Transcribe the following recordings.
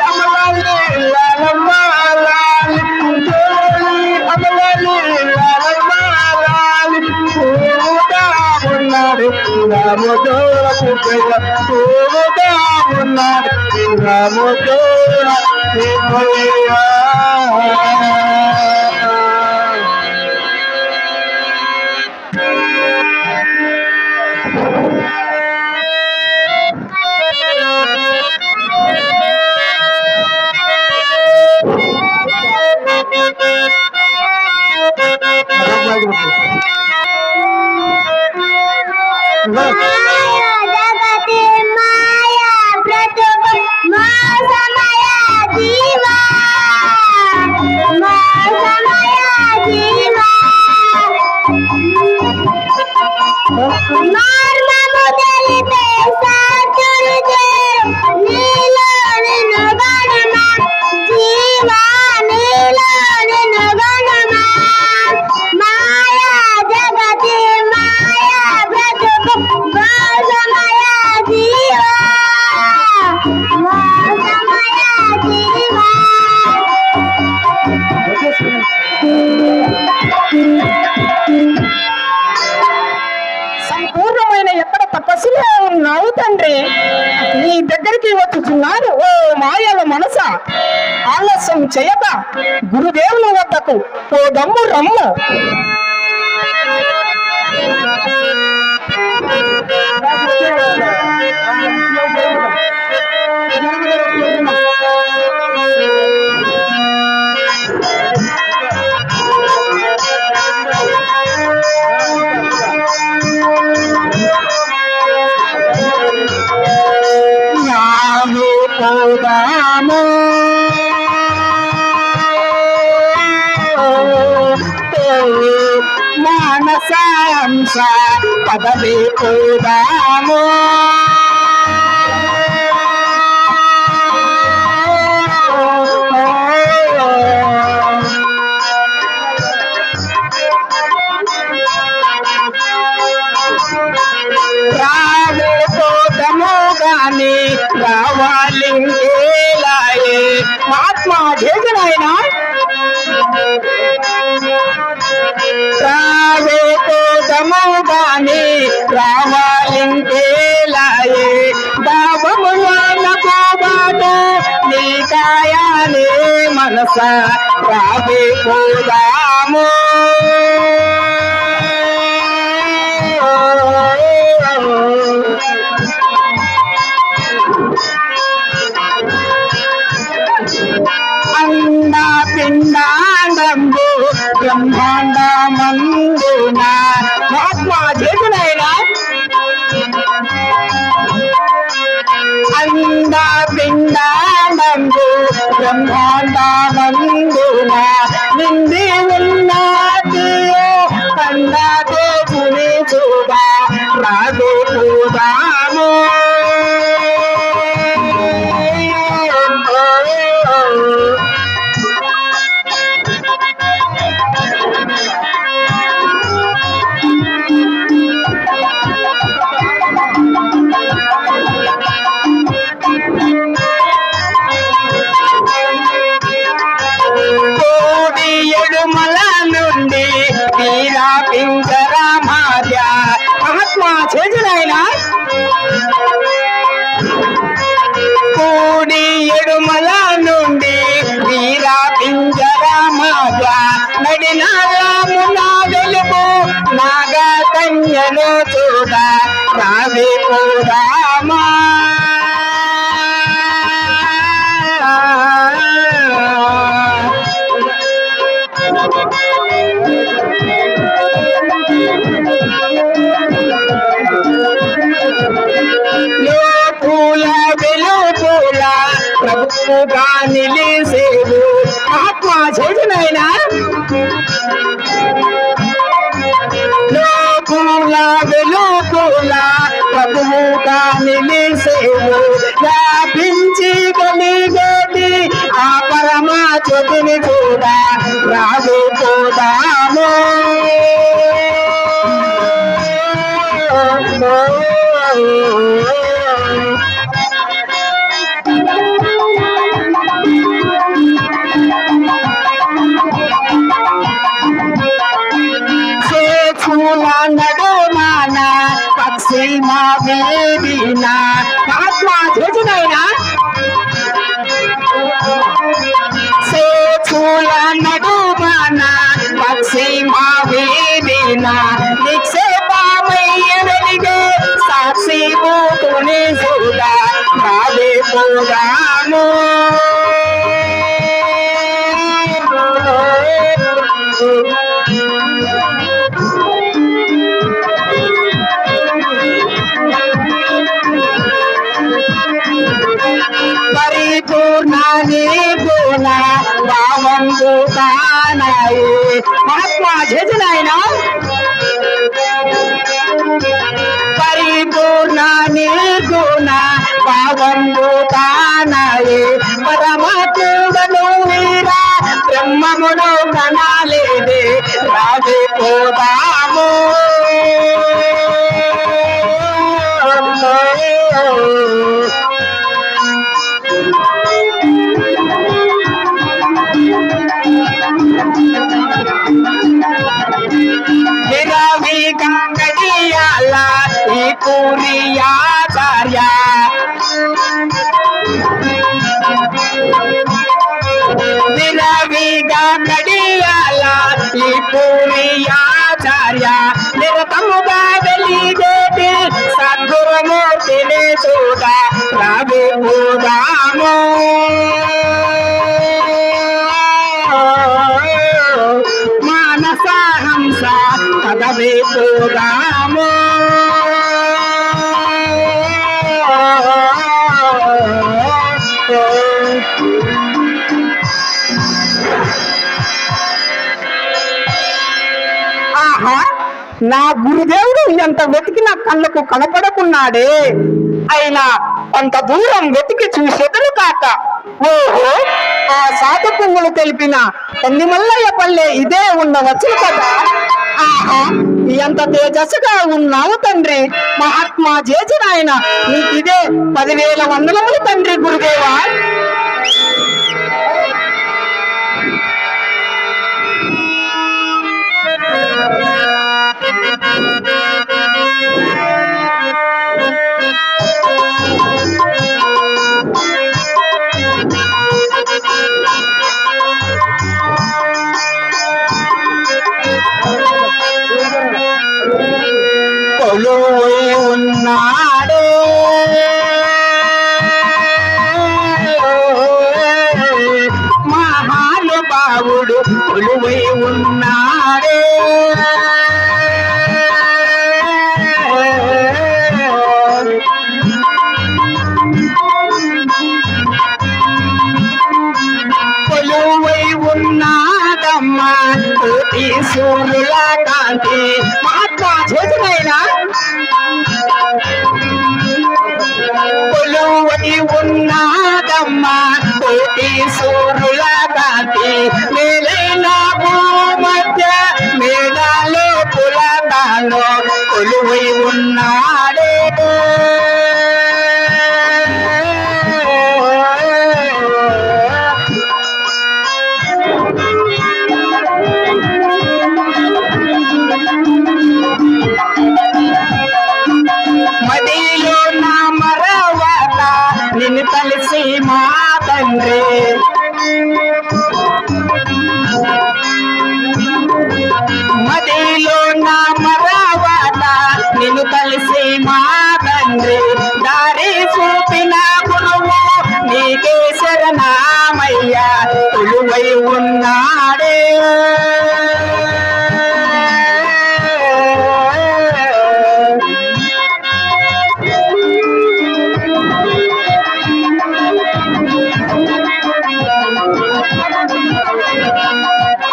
Amala సముద్ర సంపూర్ణమైన ఎక్కడ తపస్సులో ఉన్నావు తండ్రి. నీ దగ్గరికి వచ్చుచున్నాను ఓ మాయల మనస. ఆలస్యం చేయక గురుదేవుని వద్దకు పోదమ్ము రమ్ము. పోదాము మానసాంస పదవి పోదాము గాని రావాలింకేలాయే మహాత్మా చేసినాయన రావే కోదము గాని రావాలింకేలాయే దావములకు బాట నీ కాయానే మనస రావే కోదాము అండా పిండాండంబు బ్రహ్మాండ మందున మహాత్మా చేతునైనా అండా పిండాండంబు బ్రహ్మాండ మందున నిండి ఉన్నది కండా దేవుని చూడా రాదు పూదాము మహాత్మా చేతులైనా కూడి ఎడుమల నుండి వీరా పింజరామాజ నడినామునా వెలుపు నాగా కన్యను చూడ రావి పోదామా ప్రభువుగా నిలిసేవు మహాత్మా చేతునైనా లోకుల వెలుకుల ప్రభువుగా నిలిసేవు వ్యాపించి కలిగేటి ఆ పరమా చోటిని కూడా రాదు పోదాము నడుమాన పక్షి మా వేదిన మహాత్మా చేతునైనా నిక్షేపమై వెలిగే సాక్షి భూతుని చూడా రావే పోదాము పరిపూర్ణాని పూర్ణ భావంబు కానాయి మహాత్మా జయనాయన పరిపూర్ణాని గుణ భావంబు కానాయి పరమాత్ముడను వీరా బ్రహ్మమును కనాలేదే రావే పోదాము విరవి గంగడియాల ఈ పూరియాచార్య విరవి గంగడియాల ఈ పూరియాచార్య నిరతముగా వెలిగేటి సద్గురుమూర్తిని చూడ రావే పోదాము మానసహంస పదవే పోదాము ఆహా నా గురుదేవుడు ఎంత వెతికి నా కళ్ళకు కనపడకున్నాడే అయినా కొంత దూరం వెతికి చూసేదను కాక ఓహో ఆ సాధు పువ్వులు తెలిపిన కందిమల్లయ్య పల్లె ఇదే ఉండవచ్చును కదా ఆహా ఎంత తేజస్సుగా ఉన్నావు తండ్రి మహాత్మా జేజనాయన నీకిదే 10,000 వందనములు తండ్రి గురుదేవా కొలువై ఉన్నాడే మహానుభావుడు కొలువై ఉన్నాడే కొలువై ఉన్నాడమ్మా కోటి సూర్యుల కాంతి మహాత్మా జయనాయనా కొలువై ఉన్నాడమ్మా కోటి సూర్యుల కాంతి మేలైన భూమధ్య మేఘాలు పులతాలో కొలువై ఉన్నాడే మదిలో నా మరవత నిన్ను కలిసి మా తండ్రి మదిలో నా మరవత నిన్ను కలిసి మా తండ్రి దారి చూపిన గురువు నీకే శరణమయ్యా కొలువై ఉన్నాడే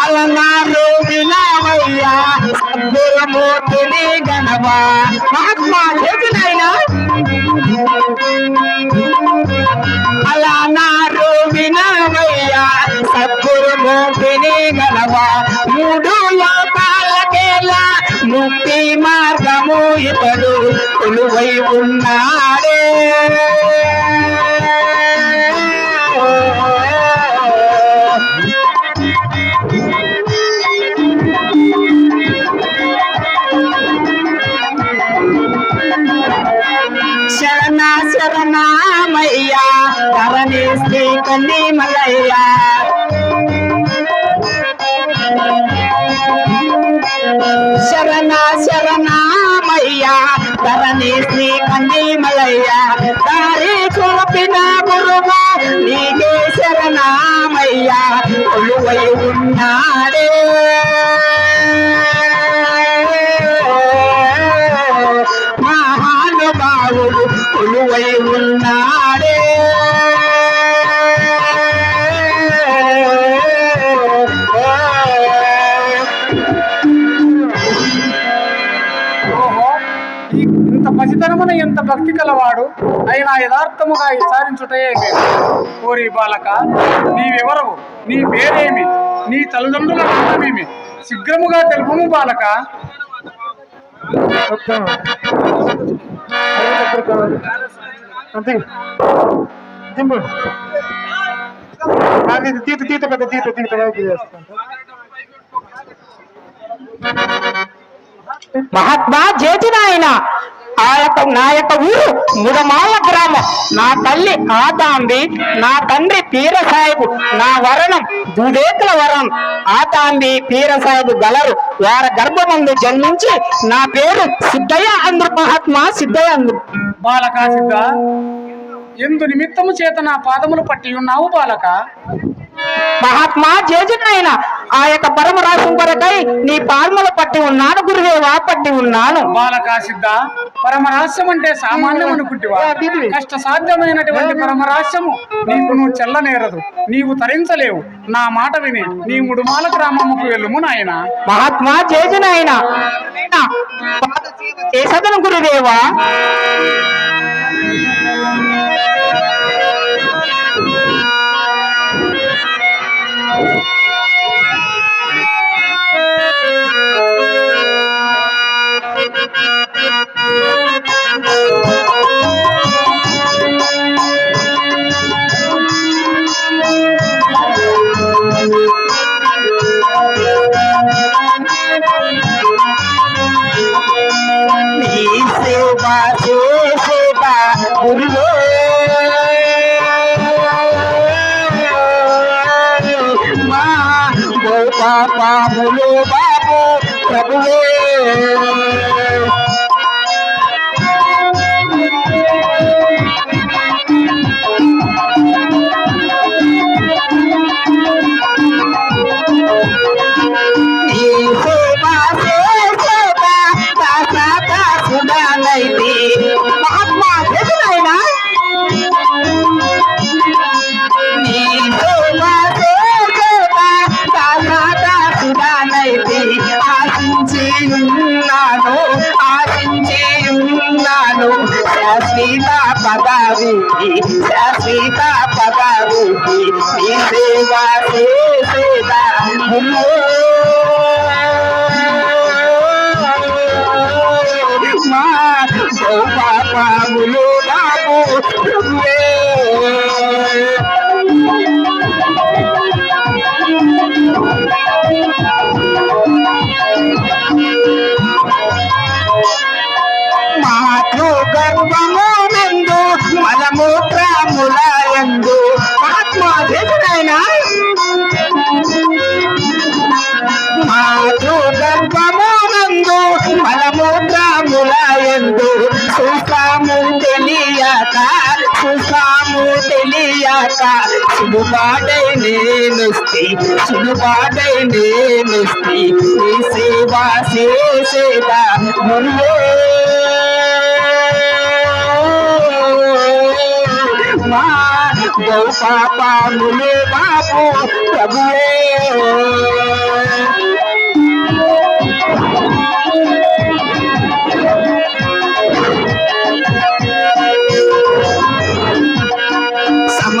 అలనాడు వినవయ్యా సద్గురుమూర్తిని గణవా మహాత్మా జయనాయన అలనాడు వినవయ్యా సద్గురుమూర్తిని గణవా 3 లోకాలకేలా ముక్తి మార్గము ఇతడు కొలువై ఉన్నాడే శరణ శరణమయ్యా ధరణి శ్రీ కందిమల్లయ్య శరణ నీ శ్రీ కన్నీమలయ్య దారి చూపిన గురువు నీకే శరణమయ్యా కొలువై ఉన్నాడే మహానుభావుడు కొలువై ఉన్నాడే ఇంత పసితనమున ఎంత భక్తి కలవాడు అయినా యథార్థముగా విచారించుటయే ఓరి బాలక నీవెవరవు నీ పేరేమి నీ తల్లిదండ్రుల నామమేమి శీఘ్రముగా తెలుపుము బాలక మహాత్మా జేతినాయన నా యొక్క ఊరు ముదమాల గ్రామం నా తల్లి ఆతాంబి నా తండ్రి పీర సాహెబు నా వరణం దుదేకుల వరం ఆతాంబి పీర సాహెబు గలరు వారి గర్భమందు జన్మించి నా పేరు సిద్ధయ్య అందు మహాత్మా సిద్ధయ్య అందు బాలక సిద్ధ ఎందు నిమిత్తము చేత నా పాదములు పట్టి ఉన్నావు బాలక మహాత్మా జేజునైన ఆ యొక్క పరమరాశం కొరకై నీ పాదములు పట్టి ఉన్నాను గురుదేవా పట్టి ఉన్నాను బాలక సిద్ధ పరమరహస్యం అంటే సామాన్యం అనుకుంటివా కష్ట సాధ్యమైనటువంటి పరమరహస్యము నీకు నువ్వు చెల్లనేరదు నీవు తరించలేవు నా మాట విని నీ ముడుమాల గ్రామముకు వెళ్ళుము నాయన మహాత్మా జేజునైన చేసదను గురుదేవా పాపములు బాబు ప్రభువే మహాత్మా జగనైనా ఆశించియున్నాను శాశ్వత పదవికి నీ సేవా చేసేదా మా పాపములు బాబు ప్రభువే మాతృ గర్భమునందు మలమూత్రములయందు మహాత్మా జగనైనా మాతృ గర్భమునందు మలమూత్రములయందు సుఖము తెలియక సులుబాటై నేనుస్తి నీ సేవా చేసేదా గురువే మా పాపములు బాబు ప్రభువే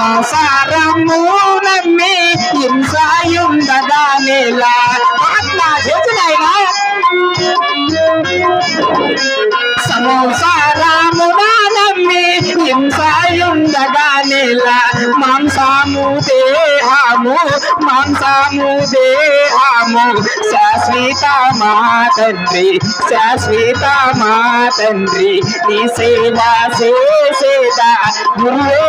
సంసారము నమ్మి హింసాయుండగా నేలా మహాత్మా జగనైనా సంసారమున నమ్మి హింసాయుండగా నేలా మాంసము దేహము శాశ్వత మా తండ్రి నీ సేవా చేసేదా గురువే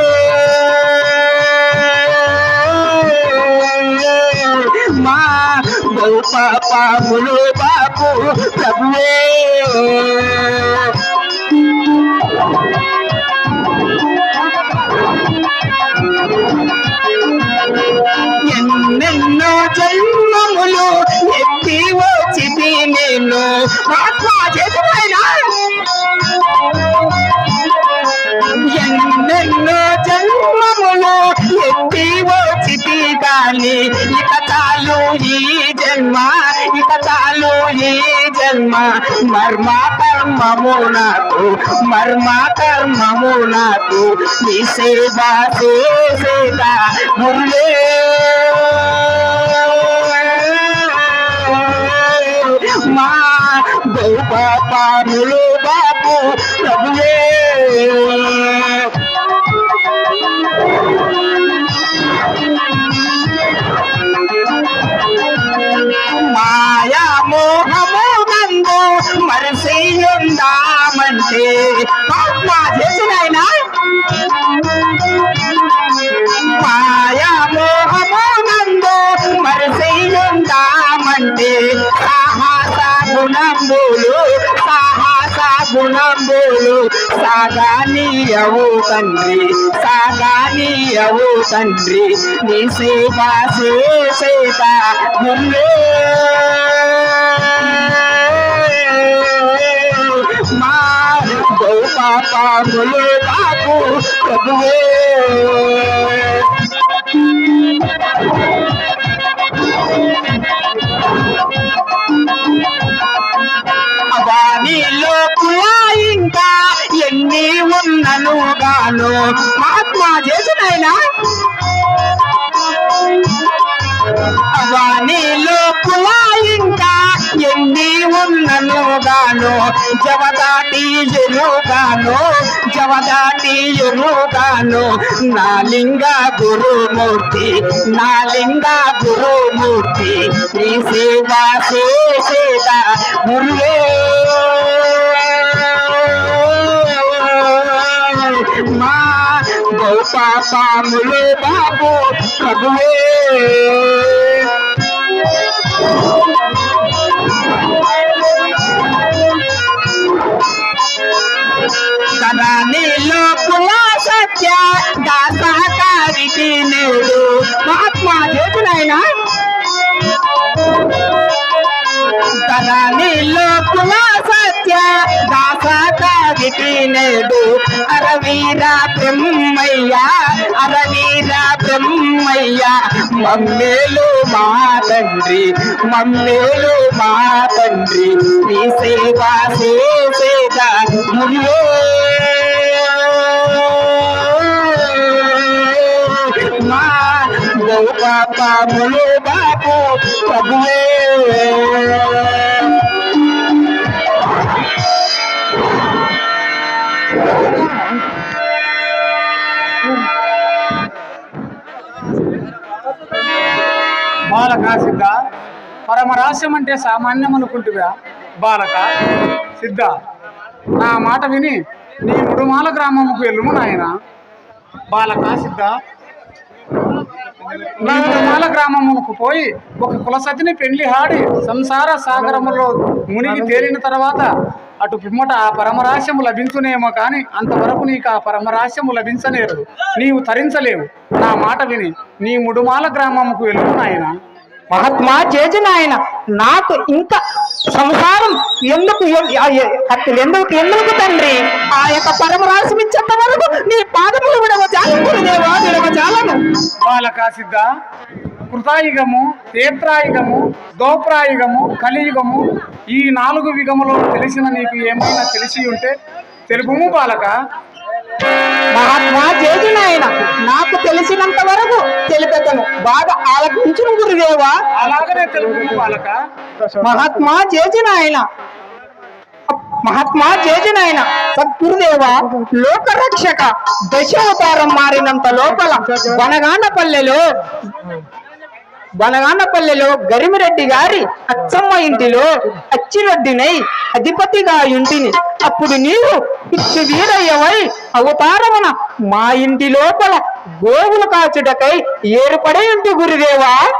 మా పాపములు బాబు ప్రభువే మహాత్మా చేతులైనా ఎన్నెన్నో జన్మములు ఎత్తి వచ్చితి గాని ఇక చాలు ఈ జన్మ ఇక చాలు ఈ జన్మ మర్మ కర్మము నాకు నీ సేవ చేసేదా గురువే మా గోపాములు బాబు ప్రభువే మాయా మోహము నందు మరిసియుందామంటే ఆత్మా చేసినైనా మాయా మోహము నందు మరిసియుందామంటే సాహస గుణంబులు సాగానీయవు తండ్రి నీ సేవ చేసేదా గురువే మా గోపాములు బాబు ప్రభువే వాణిలో కులా ఇంకా ఎన్ని ఉన్నను గాను మహాత్మా చేసినైనా వాణిలో కులా ఇంకా ఎన్ని ఉన్నను గాను జవదాటి ఎరుగాను నాలింగ గురుమూర్తి నీ సేవ చేసేదా గురువే మా గోపాములు బాబు ప్రభువే కరానిలో కులా సత్య దాసహకారికి నేడు మహాత్మా చేతులైనా కరానిలో కులా సత్య దాసహకారికి నేడు అరవీర బ్రహ్మయ్య మమ్మేలు మా తండ్రి నీ సేవ చేసేదా గురువే మా గోపాములు బాబు ప్రభువే బాలక సిద్ధ పరమరహస్యం అంటే సామాన్యం అనుకుంటుగా బాలక సిద్ధ నా మాట విని నీ ముడుమాల గ్రామముకు వెళ్ళుము నాయన బాలక సిద్ధ నీ ముడుమాల గ్రామమునకు పోయి ఒక కులసతిని పెళ్లి హాడి సంసార సాగరములో మునిగి తేలిన తర్వాత అటు పిమ్మట ఆ పరమరహస్యము లభించునేమో కానీ అంతవరకు నీకు ఆ పరమరహస్యము లభించనేరు నీవు తరించలేవు నా మాట విని నీ ముడుమాల గ్రామముకు వెళ్ళు నాయన మహాత్మా చేసిన నాకు ఇంకా సంసారం ఎందుకు తండ్రి ఆ యొక్క పరమరాశి ఇచ్చేంత వరకు నీ పాదములు విడవజాలను బాలక సిద్ధ కృతాయుగము తీర్థాయుగము దోప్రాయుగము కలియుగము ఈ 4 యుగములో తెలిసిన నీకు ఏమైనా తెలిసి ఉంటే తెలుపుము బాలక మహాత్మా చేసిన నాకు తెలిసినంత వరకు తెలిపెదను బాగా ఆలకించిన గురుదేవా అలాగనే తెలుపుము బాలక మహాత్మా చేసిన సద్గురుదేవ లోకరక్షక దశావతారం మారినంత లోపల బనగానపల్లెలో గరిమిరెడ్డి గారి అచ్చమ్మ ఇంటిలో అచ్చిరెడ్డినై అధిపతిగా ఇంటిని అప్పుడు నీవు పిచ్చి వీరయ్యవై అవతారమున మా ఇంటి లోపల గోవులు కాచుటకై ఏర్పడే ఇంటి గురుదేవా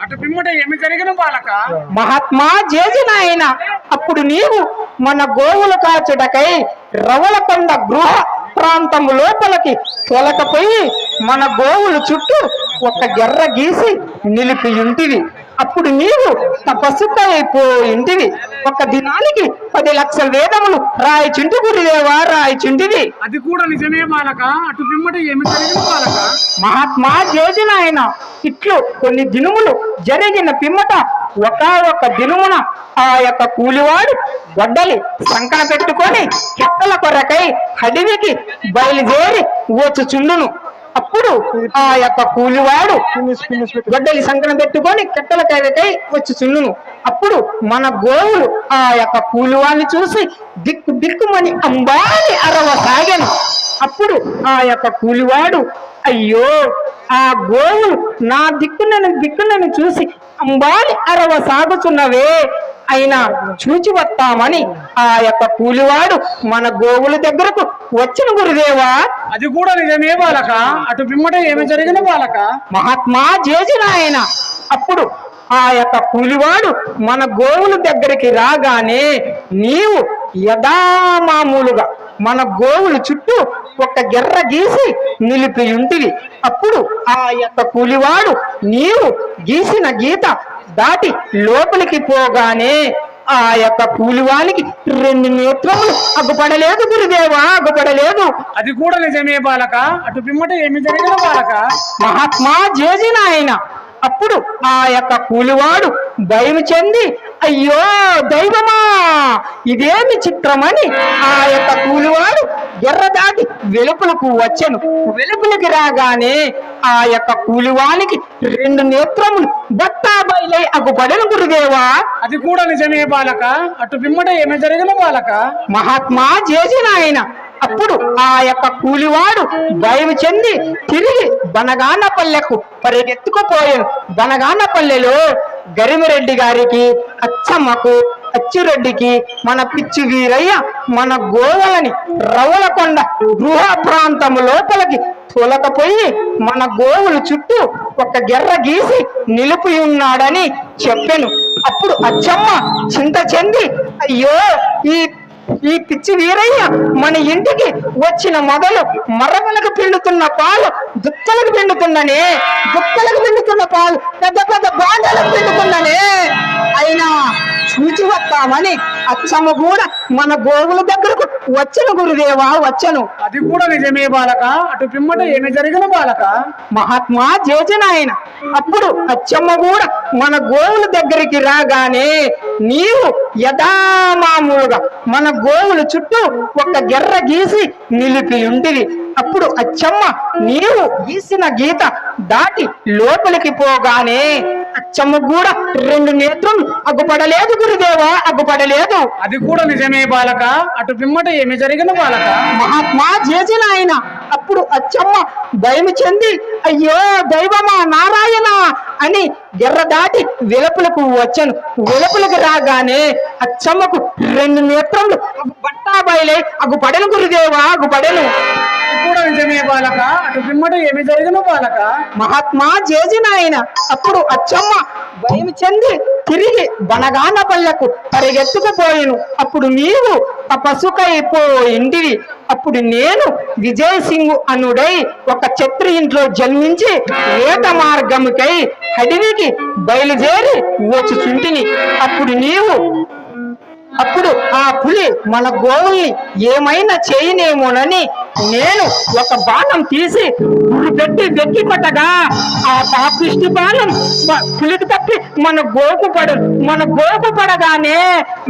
అటు పిమ్మట ఏమి జరిగిన బాలక మహాత్మా చేసిన అప్పుడు నీవు మన గోవులు కాచుటకై రవలకొండ గృహ ప్రాంతం లోపలికి తొలకపోయి మన గోవులు చుట్టూ ఒక గెర్ర గీసి నిలిపి ఉంటివి అప్పుడు నీవు తపస్సుకైపోయింటివి. ఒక దినానికి 10 లక్షల వేదములు రాయిచుంటి గురుదేవా, రాయిచుంటివి. అది కూడా నిజమే బాలక. అటు పిమ్మట ఏమి జరిగిన బాలక? మహాత్మా చేసిన ఆయన ఇట్లు కొన్ని దినములు జరిగిన పిమ్మట ఒక దినమున ఆ యొక్క కూలివాడు గొడ్డలి సంకన పెట్టుకొని కెక్కల కొరకై అడవికి బయలుదేరి వచ్చుచుండును. అప్పుడు ఆ యొక్క కూలివాడు గొడ్డలి సంకన పెట్టుకొని కెక్కల కొరకై వచ్చుచుండును. అప్పుడు మన గోవులు ఆ యొక్క కూలివాడిని చూసి దిక్కుమని అంబాలి అరవసాగాను. అప్పుడు ఆ యొక్క కూలివాడు, అయ్యో ఆ గోవులు నా దిక్కునని చూసి అంబాలి అరవసాగుచున్నవే, అయినా చూచి వస్తామని ఆ యొక్క కూలివాడు మన గోవుల దగ్గరకు వచ్చిన గురుదేవా. అది కూడా నిజమే బాలక. అటు పిమ్మట ఏమి జరిగిన బాలక? మహాత్మా చేసిన ఆయన అప్పుడు ఆ యొక్క కూలివాడు మన గోవుల దగ్గరికి రాగానే నీవు యథామామూలుగా మన గోవుల చుట్టూ ఒక గెర్ర గీసి నిలిపి ఉంటివి. అప్పుడు ఆ యొక్క కూలివాడు నీవు గీసిన గీత దాటి లోపలికి పోగానే ఆ యొక్క కూలివానికి 2 నేత్రములు అగ్గుపడలేదు గురుదేవా, అగ్గుపడలేదు. అది కూడా నిజమే బాలక. అటు పిమ్మట ఏమి జరిగిన బాలక? మహాత్మా చేసిన ఆయన అప్పుడు ఆ యొక్క కూలివాడు భయం చెంది, అయ్యో దైవమా ఇదేమి చిత్రమని ఆ యొక్క కూలివాడు ఎర్ర దాటి వెలుపులకు వచ్చెను. వెలుపులకి రాగానే ఆ యొక్క కూలివానికి 2 నేత్రములు బట్టా బయలై అగ్గుపడెను గురుదేవా. అది కూడా నిజమే బాలక. అటు పిమ్మట ఏమి జరిగిన బాలక? మహాత్మా చేసిన ఆయన అప్పుడు ఆ యొక్క కూలివాడు భయం చెంది తిరిగి బనగానపల్లెకు పరిగెత్తుకుపోయాను. బనగానపల్లెలో గరిమిరెడ్డి గారికి, అచ్చమ్మకు, అచ్చిరెడ్డికి, మన పిచ్చి వీరయ్య మన గోవులని రవ్వలకొండ గృహ ప్రాంతము లోపలికి తొలకపోయి మన గోవుల చుట్టూ ఒక గెర్ర గీసి నిలిపి ఉన్నాడని చెప్పాను. అప్పుడు అచ్చమ్మ చింత చెంది, అయ్యో ఈ పిచ్చి వీరయ్య మన ఇంటికి వచ్చిన మొదలు మరమలకు పిండుతున్న పాలు దుక్కలకు పిండుతుందనే, దుక్కలకు పిండుతున్న పాలు పెద్ద పెద్ద బాండలకు పిండుతుందనే, అయినా చూచి వస్తామని అచ్చమ్మ కూడా మన గోవుల దగ్గరకు వచ్చను గురుదేవా, వచ్చను. అది కూడా నిజమే బాలక. అటు పిమ్మట ఏమి జరిగిన బాలక? మహాత్మా చేసిన ఆయన అప్పుడు అచ్చమ్మ కూడా మన గోవుల దగ్గరికి రాగానే నీవు యథామామూలుగా మన గోవుల చుట్టూ ఒక గెర్ర గీసి నిలిపి ఉంటివి. అప్పుడు అచ్చమ్మ నీవు గీసిన గీత దాటి లోపలికి పోగానే అచ్చమ్మ కూడా 2 నేత్రం అగ్గుపడలేదు గురుదేవా, అగ్గుపడలేదు. అది కూడా నిజమే బాలక. అటు పిమ్మట ఏమి జరిగిన బాలక? మహాత్మా చేసిన ఆయన అప్పుడు అచ్చమ్మ భయం చెంది, అయ్యో దైవమా నారాయణ అని ఎర్ర దాటి వెలుపులకు వచ్చాను. వెలుపులకు రాగానే అచ్చమ్మకు 2 నేత్రములు బట్టా బయలై అగ్గుపడెను గురుదేవా, అగ్గుపడెను. అది కూడా నిజమే బాలక. అటు పిమ్మట ఏమి జరిగిన బాలక? మహాత్మా చేసిన ఆయన అప్పుడు అచ్చమ్మ భయం చెంది తిరిగి బనగానపల్లెకు పరిగెత్తుకుపోయాను. అప్పుడు నీవు తపస్సుకైపోయింటివి. అప్పుడు నేను విజయ్ సింగ్ అనుడై ఒక ఛత్రి ఇంట్లో జన్మించి వేట మార్గముకై అడవికి బయలుదేరి వచ్చుచుంటిని. అప్పుడు ఆ పులి మన గోవుల్ని ఏమైనా చేయనేమోనని నేను ఒక బాణం తీసి పెట్టి వెక్కి పట్టగా ఆ పాపిష్టి బాణం పులికి తప్పి మన గోకు పడగానే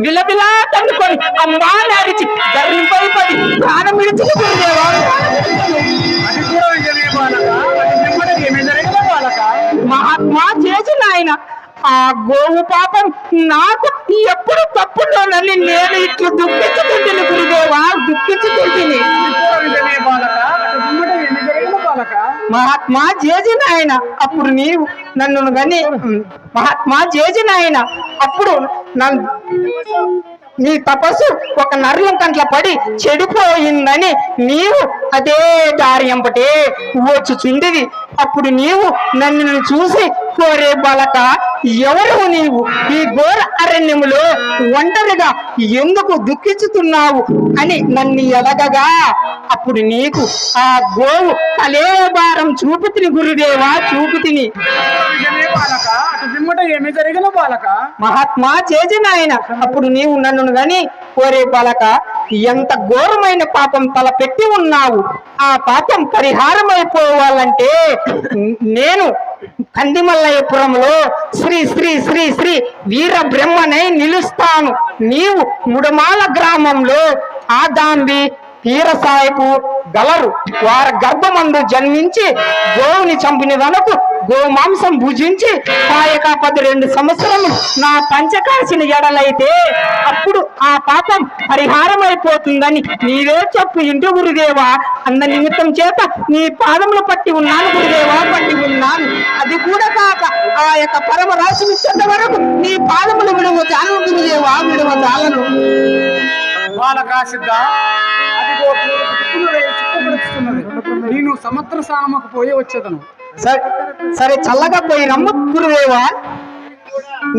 విలవిలా తన్నుకొని అమ్మా నడిచి గర్భపై పడి ప్రాణం విడిచిపోయేవా. అది కూడా నిజమే బాలక. అటు పిమ్మట ఏమి జరిగిన బాలక? మహాత్మా చేసిన ఆయన ఆ గోవు పాపం నాకు ఎప్పుడు తప్పులోనని నేను ఇట్లు దుఃఖించుకుంటుని గురుదేవా, దుఃఖించుకుంటుని. మహాత్మా చేసిన ఆయన అప్పుడు నీవు నన్ను గని మహాత్మా చేసిన ఆయన అప్పుడు నీ తపస్సు ఒక నర్లం కంట్ల పడి చెడిపోయిందని నీవు అదే దారియంపటే వచ్చుచుండివి. అప్పుడు నీవు నన్ను చూసి, కోరే బాలక ఎవరు నీవు ఈ ఘోర అరణ్యములో ఒంటరిగా ఎందుకు దుఃఖించుతున్నావు అని నన్ను ఎలగగా అప్పుడు నీకు ఆ గోవు కలేబారం చూపుతిని గురుదేవా, చూపుతిని. నిజమే బాలక. బాలక అటు పిమ్మట ఏమి జరిగిన బాలక? మహాత్మా చేసిన ఆయన అప్పుడు నీవు నన్ను గాని కోరే బాలక ఎంత ఘోరమైన పాపం తలపెట్టి ఉన్నావు. ఆ పాపం పరిహారం అయిపోవాలంటే నేను కందిమల్లయ్యపురంలో శ్రీ శ్రీ శ్రీ శ్రీ వీర బ్రహ్మనై నిలుస్తాను. నీవు ముడమాల గ్రామంలో ఆదాంబి వీరసాయపు గలరు. వారి గర్భమందు జన్మించి గోవుని చంపిన వరకు గోమాంసం భుజించి కాయక 12 సంవత్సరములు నా పంచకాసిన ఎడలైతే అప్పుడు ఆ పాపం పరిహారం అయిపోతుందని నీవే చెప్పు ఇంటి గురుదేవా. అన్న నిమిత్తం చేత నీ పాదములు పట్టి ఉన్నాను గురుదేవా, పట్టి ఉన్నాను. అది కూడా కాక ఆ యొక్క పరమ రాశి ఇచ్చేంత వరకు నీ పాదములు విడవ చాలను గురుదేవా, విడవ చాలను. బాలక సిద్ధ అదిగో చుట్టుపడుతున్నది. నేను సముద్ర స్నానముకు పోయి వచ్చేదను. సరే చల్లగా పోయి రమ్ము గురుదేవా.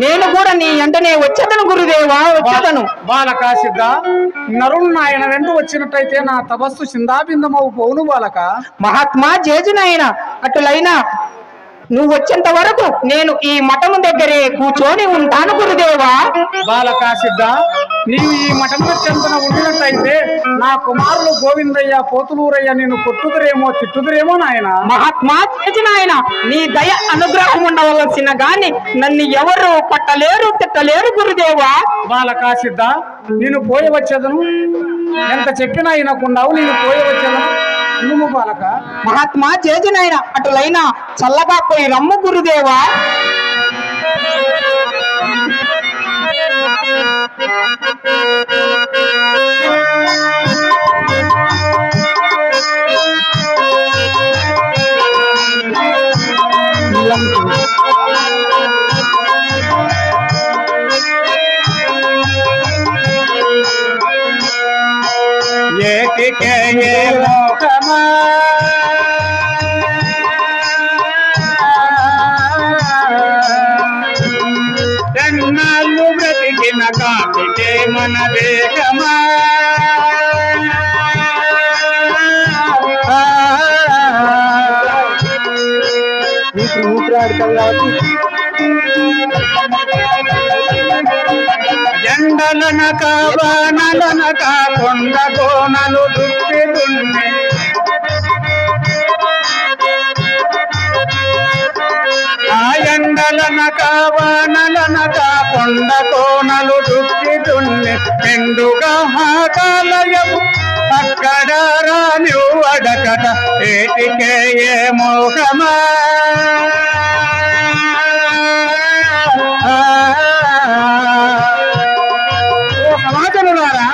నేను కూడా నీ వెంటనే వచ్చేదను గురుదేవా, వచ్చేదను. బాలక సిద్ధ నరుడు నాయన వెంట వచ్చినట్టయితే నా తపస్సు చిందాబిందమవు పోను బాలక. మహాత్మా జేజునాయన అటులైనా నువ్వు వచ్చేంత వరకు నేను ఈ మఠము దగ్గరే కూర్చొని ఉంటాను గురుదేవా. బాలక సిద్ధ నీవు ఈ మఠము చెంతన ఉండినట్టయితే నా కుమారులు గోవిందయ్య పోతులూరయ్య నేను కొట్టుదురేమో తిట్టుదురేమో నాయన. మహాత్మా చేసినాయన నీ దయ అనుగ్రహం ఉండవలసిన గాని నన్ను ఎవరు పట్టలేరు తిట్టలేరు గురుదేవా. బాలక సిద్ధ నేను పోయి వచ్చేదను. ఎంత చెప్పినా వినకున్నావు. నేను పోయి వచ్చేదను. నువ్వు బాలక. మహాత్మా చేసినాయన అటులైనా చల్లగా పోయి రమ్ము గురుదేవా. ఏటికే ఏ మోహమా ఎన్నాళ్ళు బ్రతికిన కాటికే మన దేహమా ఎండలనక వానలనక కొండ కోనలు దుప్పి దున్ని ఆ ఎండలనక వానలనక కొండ కోనలు దుప్పి దున్ని ఎండుగా కాలయము అక్కడ రాని అడకట ఏటికే ఏ మోహమా సమాజములారా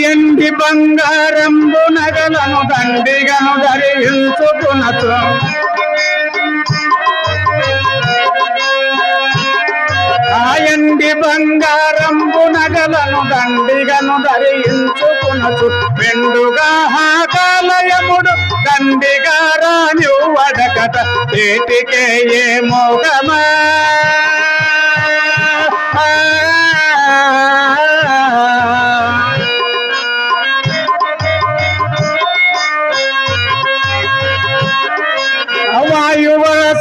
ఎండి బంగారంబు నగలను దండిగను ధరించుకునచు ఎండి బంగారంబు నగలను దండిగను ధరించుకునచు మెండుగా కాలయముడు దండిగా రాని వడకట ఏటికే ఏ మోహమా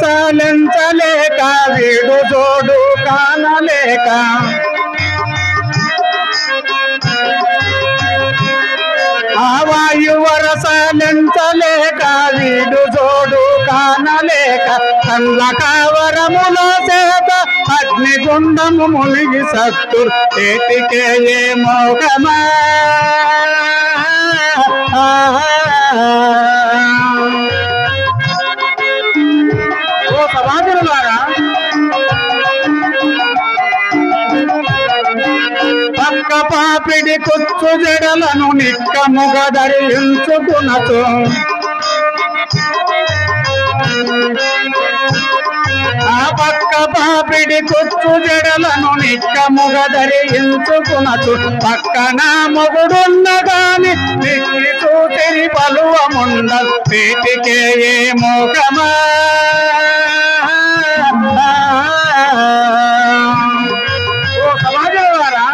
వాయువసాలించలేక వీడు జోడు కానలేక ఆ వాయువరసాలించలేక వీడు జోడు కానలేక కళ్ళ కావరముల చేత అగ్నిగుండము మునిగి సత్తుర్ ఏటికే ఏ మోహమా సమాజులారా పక్క పాపిడి కుచ్చు జడలను నిక్కముగా ధరించుకునచు ఆ పక్క పాపిడి కుచ్చు జడలను నిక్కముగా ధరించుకునచు పక్కన మొగుడున్న గాని నిక్కి చూసిని పలువముండదు వీటికే ఏ మోహమా సమాజం ద్వారా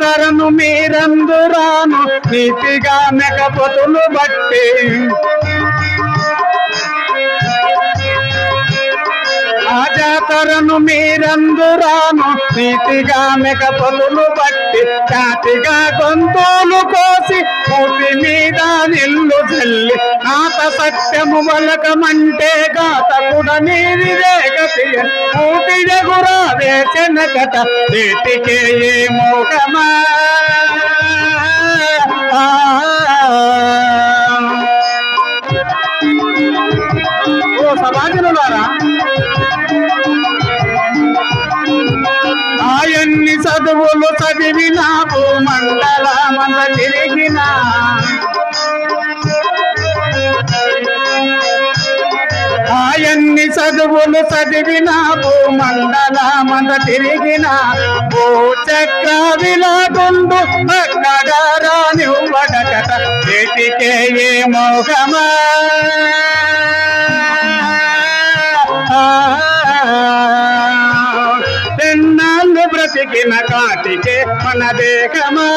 జాతరను మీరందురాను నీతిగా మెకపోతులు బట్టి ఆ జాతరను మీరందురాను నీతిగా మెకపోతులు బట్టి జాతిగా గొంతులు కోసి మూటి మీద నిల్లు చెల్లి నాత సత్యము వలకమంటే గాతకుడ నీరిదే గతి మూటి జగురా వేసిన కట నీటికే ఏ మోగమా ఓ సమాజనులారా ఆయన్ని చదువులు చదివిన భూమండలమంత తిరిగిన ఆయన్ని చదువులు చదివిన భూమండలమంత తిరిగిన భూచక్ర విలాగుండు అక్కడారా నువ్వడకట చేతికే ఏ మోహమా ఎన్నాళ్ళు బ్రతికిన కాటికే మన దేహమా